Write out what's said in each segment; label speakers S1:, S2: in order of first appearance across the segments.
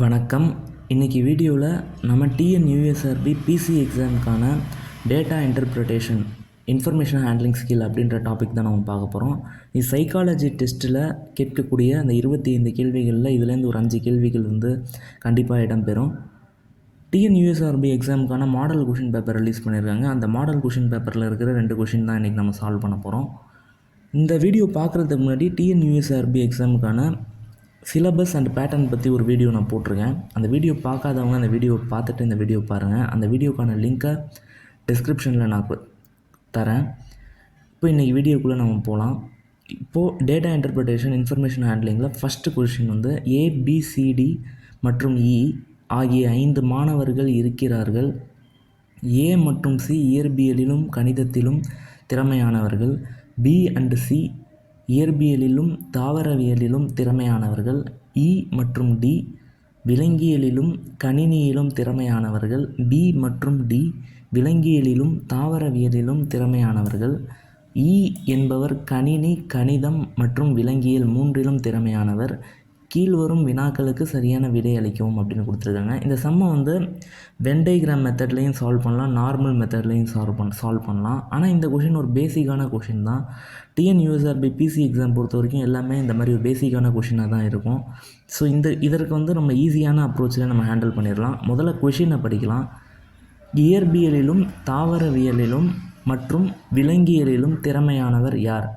S1: வணக்கம். இன்றைக்கி வீடியோவில் நம்ம TNUSRB PC எக்ஸாமுக்கான data interpretation information handling skill அப்படின்ற டாபிக் தான் நம்ம பார்க்க போகிறோம். இது சைக்காலஜி டெஸ்ட்டில் கேட்கக்கூடிய அந்த 25 கேள்விகளில் இதுலேருந்து ஒரு 5 கேள்விகள் கண்டிப்பாக இடம்பெறும். TNUSRB எக்ஸாமுக்கான மாடல் கொஷின் பேப்பர் ரிலீஸ் பண்ணியிருக்காங்க. அந்த மாடல் கொஷின் பேப்பரில் இருக்கிற 2 கொஷின் தான் இன்றைக்கி நம்ம சால்வ் பண்ண போகிறோம். இந்த வீடியோ பார்க்குறதுக்கு முன்னாடி TNUSRB எக்ஸாமுக்கான சிலபஸ் அண்ட் பேட்டர்ன் பற்றி ஒரு வீடியோ நான் போட்டிருக்கேன். அந்த வீடியோ பார்க்காதவங்க அந்த வீடியோ பார்த்துட்டு இந்த வீடியோ பாருங்கள். அந்த வீடியோக்கான லிங்க்கை டிஸ்கிரிப்ஷனில் நான் தரேன். இப்போ இன்றைக்கி வீடியோக்குள்ளே நம்ம போகலாம். இப்போது டேட்டா இன்டர்பிரிட்டேஷன் இன்ஃபர்மேஷன் ஹேண்ட்லிங்கில் ஃபஸ்ட்டு கொஷின் ABCD மற்றும் E ஆகிய 5 மாணவர்கள் இருக்கிறார்கள். A மற்றும் C இயற்பியலிலும் கணிதத்திலும் திறமையானவர்கள். B அண்ட் C இயற்பியலிலும் தாவரவியலிலும் திறமையானவர்கள். E மற்றும் D விலங்கியலிலும் கணினியிலும் திறமையானவர்கள். B மற்றும் D விலங்கியலிலும் தாவரவியலிலும் திறமையானவர்கள். E என்பவர் கணினி, கணிதம் மற்றும் விலங்கியல் மூன்றிலும் திறமையானவர். கீழ்வரும் வினாக்களுக்கு சரியான விடை அளிக்கவும் அப்படின்னு கொடுத்துருக்காங்க. இந்த சம்மை வென் டயக்ராம் மெத்தட்லேயும் சால்வ் பண்ணலாம், நார்மல் மெத்தட்லேயும் சால்வ் பண்ணலாம். ஆனால் இந்த கொஷின் ஒரு பேசிக்கான கொஷின் தான். TNUSRB PC எக்ஸாம் பொறுத்த வரைக்கும் எல்லாமே இந்த மாதிரி ஒரு பேசிக்கான கொஷினாக தான் இருக்கும். ஸோ இதற்கு நம்ம ஈஸியான அப்ரோச்சில் நம்ம ஹேண்டில் பண்ணிடலாம். முதல்ல கொஷினை படிக்கலாம். இயற்பியலிலும் தாவரவியலிலும் மற்றும் விலங்கியலிலும் திறமையானவர் யார்?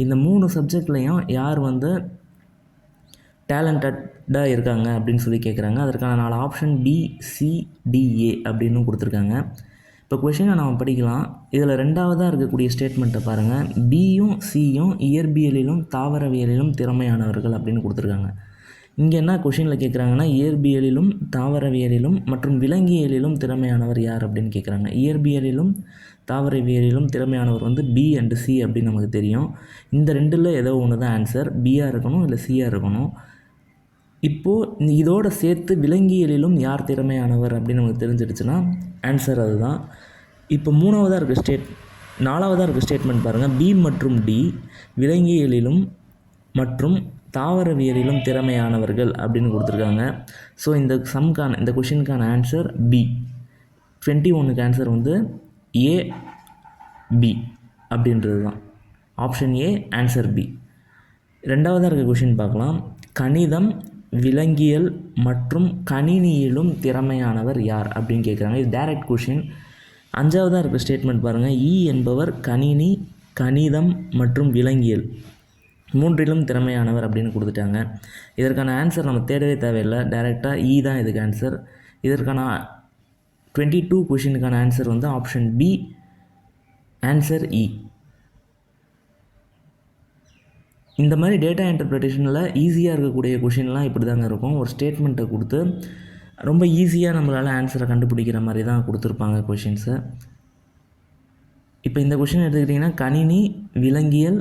S1: இந்த 3 சப்ஜெக்ட்லேயும் யார் டேலண்டடாக இருக்காங்க அப்படின்னு சொல்லி கேட்குறாங்க. அதற்கான 4 ஆப்ஷன் BCDA அப்படின்னு கொடுத்துருக்காங்க. இப்போ கொஷினை நம்ம படிக்கலாம். இதில் 2ஆவதாக இருக்கக்கூடிய ஸ்டேட்மெண்ட்டை பாருங்கள். Bயும் Cயும் இயற்பியலிலும் தாவரவியலிலும் திறமையானவர்கள் அப்படின்னு கொடுத்துருக்காங்க. இங்கே என்ன கொஷினில் கேட்குறாங்கன்னா, இயற்பியலிலும் தாவரவியலிலும் மற்றும் விலங்கியலிலும் திறமையானவர் யார் அப்படின்னு கேட்குறாங்க. இயற்பியலிலும் தாவரவியலிலும் திறமையானவர் B அண்டு C அப்படின்னு நமக்கு தெரியும். இந்த 2ல் ஏதோ ஒன்று தான் ஆன்சர். Bயாக இருக்கணும் இல்லை Cயாக இருக்கணும். இப்போது இதோடு சேர்த்து விலங்கியலிலும் யார் திறமையானவர் அப்படின்னு நமக்கு தெரிஞ்சிடுச்சுன்னா ஆன்சர் அதுதான். இப்போ 4ஆவதாக இருக்க ஸ்டேட்மெண்ட் பாருங்கள். B மற்றும் D விலங்கியலிலும் மற்றும் தாவரவியலிலும் திறமையானவர்கள் அப்படின்னு கொடுத்துருக்காங்க. ஸோ இந்த கொஷினுக்கான ஆன்சர் B. 21க்கு ஆன்சர் AB அப்படின்றது தான். Option A answer B. 2ஆவதாக இருக்க கொஷின் பார்க்கலாம். கணிதம், விலங்கியல் மற்றும் கணினியிலும் திறமையானவர் யார் அப்படின்னு கேட்குறாங்க. இது டைரக்ட் கொஷின். 5ஆவதாக இருக்க ஸ்டேட்மெண்ட் பாருங்கள். E என்பவர் கணினி, கணிதம் மற்றும் விலங்கியல் மூன்றிலும் திறமையானவர் அப்படின்னு கொடுத்துட்டாங்க. இதற்கான ஆன்சர் நம்ம தேடவே தேவையில்லை, டைரெக்டாக E தான் இதுக்கு ஆன்சர். இதற்கான 22 கொஷினுக்கான answer option B answer E. இந்த மாதிரி டேட்டா இன்டர்பிரிட்டேஷனில் ஈஸியாக இருக்கக்கூடிய கொஷின்லாம் இப்படி தாங்க இருக்கும். ஒரு ஸ்டேட்மெண்ட்டை கொடுத்து ரொம்ப ஈஸியாக நம்மளால் ஆன்சரை கண்டுபிடிக்கிற மாதிரி தான் கொடுத்துருப்பாங்க கொஷின்ஸை. இப்போ இந்த கொஷின் எடுத்துக்கிட்டிங்கன்னா கணினி, விலங்கியல்,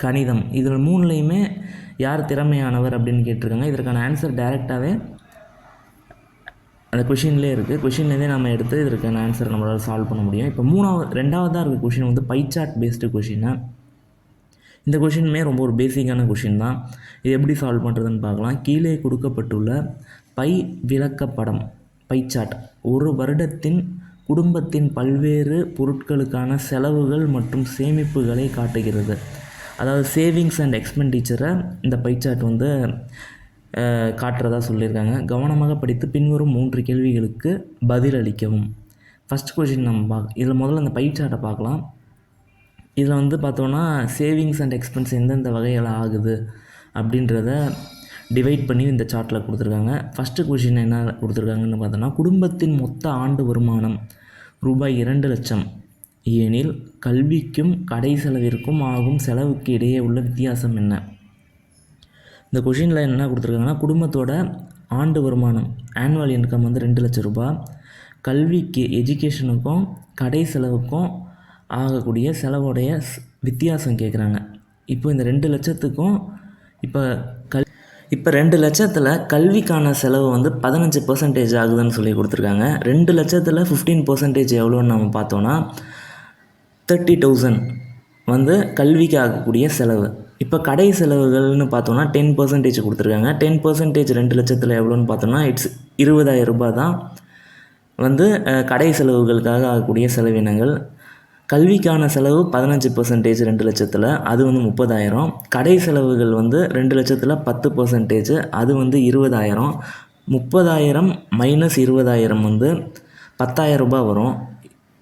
S1: கணிதம் இதில் 3லையுமே யார் திறமையானவர் அப்படின்னு கேட்டிருக்காங்க. இதற்கான ஆன்சர் டைரெக்டாகவே அந்த கொஷின்லேயே இருக்குது. கொஷின்லேருந்தே நம்ம எடுத்து இதற்கான ஆன்சர் நம்மளால் சால்வ் பண்ண முடியும். இப்போ 2ஆவதாக இருக்க கொஷின் பை சார்ட் பேஸ்டு கொஷினை. இந்த கொஷினுமே ரொம்ப ஒரு பேசிக்கான கொஷின் தான். இது எப்படி சால்வ் பண்ணுறதுன்னு பார்க்கலாம். கீழே கொடுக்கப்பட்டுள்ள பை விளக்கப்படம் பை சார்ட் ஒரு வருடத்தின் குடும்பத்தின் பல்வேறு பொருட்களுக்கான செலவுகள் மற்றும் சேமிப்புகளை காட்டுகிறது. அதாவது சேவிங்ஸ் அண்ட் எக்ஸ்பெண்டிச்சரை இந்த பை சார்ட் காட்டுறதா சொல்லியிருக்காங்க. கவனமாக படித்து பின்வரும் 3 கேள்விகளுக்கு பதில் அளிக்கவும். ஃபஸ்ட் கொஷின் நம்ம இதில் முதல்ல அந்த பை சார்ட்டை பார்க்கலாம். இதில் பார்த்தோன்னா சேவிங்ஸ் அண்ட் எக்ஸ்பென்ஸ் எந்தெந்த வகையில் ஆகுது அப்படின்றத டிவைட் பண்ணி இந்த சார்ட்டில் கொடுத்துருக்காங்க. ஃபஸ்ட்டு கொஷின் என்ன கொடுத்துருக்காங்கன்னு பார்த்தோன்னா, குடும்பத்தின் மொத்த ஆண்டு வருமானம் ரூபாய் 2 லட்சம் எனில் கல்விக்கும் கடை செலவிற்கும் ஆகும் செலவுக்கு இடையே உள்ள வித்தியாசம் என்ன? இந்த கொஷினில் என்ன கொடுத்துருக்காங்கன்னா, குடும்பத்தோட ஆண்டு வருமானம் ஆனுவல் இன்கம் 2 லட்சம் ரூபாய், கல்விக்கு எஜுகேஷனுக்கும் கடை செலவுக்கும் ஆகக்கூடிய செலவுடைய வித்தியாசம் கேட்குறாங்க. இப்போ இந்த 2 லட்சத்துக்கும் இப்போ 2 லட்சத்தில் கல்விக்கான செலவு 15% ஆகுதுன்னு சொல்லி கொடுத்துருக்காங்க. 2 லட்சத்தில் 15% எவ்வளோன்னு நம்ம பார்த்தோன்னா 30,000 கல்விக்கு ஆகக்கூடிய செலவு. இப்போ கடை செலவுகள்னு பார்த்தோன்னா 10% கொடுத்துருக்காங்க. 10% 2 லட்சத்தில் எவ்வளோன்னு பார்த்தோம்னா இட்ஸ் 20,000 ரூபாய் தான் வந்து கடை செலவுகளுக்காக ஆகக்கூடிய செலவினங்கள். கல்விக்கான செலவு 15% 2 லட்சத்தில், அது வந்து 30,000. கடை செலவுகள் வந்து 2 லட்சத்தில் 10%, அது வந்து 20,000. 30,000 மைனஸ் 20,000 வந்து 10,000 ரூபாய் வரும்.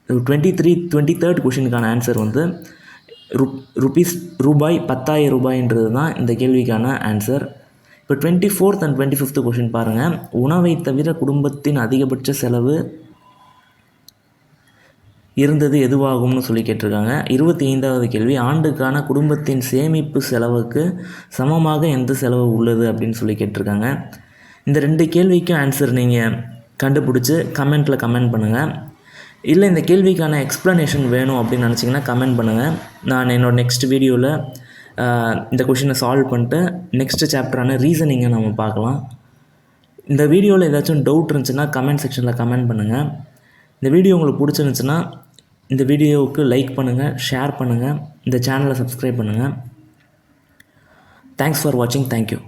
S1: 23rd கொஷினுக்கான ஆன்சர் வந்து ரூபாய் 10,000 ரூபாய்ன்றது தான் இந்த கேள்விக்கான ஆன்சர். இப்போ 24th and 25th கொஷின் பாருங்கள். உணவை தவிர குடும்பத்தின் அதிகபட்ச செலவு இருந்தது எதுவாகும்னு சொல்லி கேட்டிருக்காங்க. 25வது கேள்வி, ஆண்டுக்கான குடும்பத்தின் சேமிப்பு செலவுக்கு சமமாக எந்த செலவு உள்ளது அப்படின்னு சொல்லி கேட்டிருக்காங்க. இந்த 2 கேள்விக்கும் ஆன்சர் நீங்கள் கண்டுபிடிச்சி கமெண்ட் பண்ணுங்கள். இல்லை இந்த கேள்விக்கான எக்ஸ்ப்ளனேஷன் வேணும் அப்படின்னு நினச்சிங்கன்னா கமெண்ட் பண்ணுங்கள். நான் என்னோடய நெக்ஸ்ட் வீடியோவில் இந்த கொஷினை சால்வ் பண்ணிட்டு நெக்ஸ்ட் சாப்டரான ரீசனிங்கை நம்ம பார்க்கலாம். இந்த வீடியோவில் ஏதாச்சும் டவுட் இருந்துச்சுன்னா கமெண்ட் செக்ஷனில் கமெண்ட் பண்ணுங்கள். இந்த வீடியோ உங்களுக்கு பிடிச்சிருந்துச்சுன்னா இந்த வீடியோவுக்கு லைக் பண்ணுங்கள், ஷேர் பண்ணுங்கள், இந்த சேனலை சப்ஸ்கிரைப் பண்ணுங்கள். தேங்க்ஸ் ஃபார் வாட்சிங். தேங்க்யூ.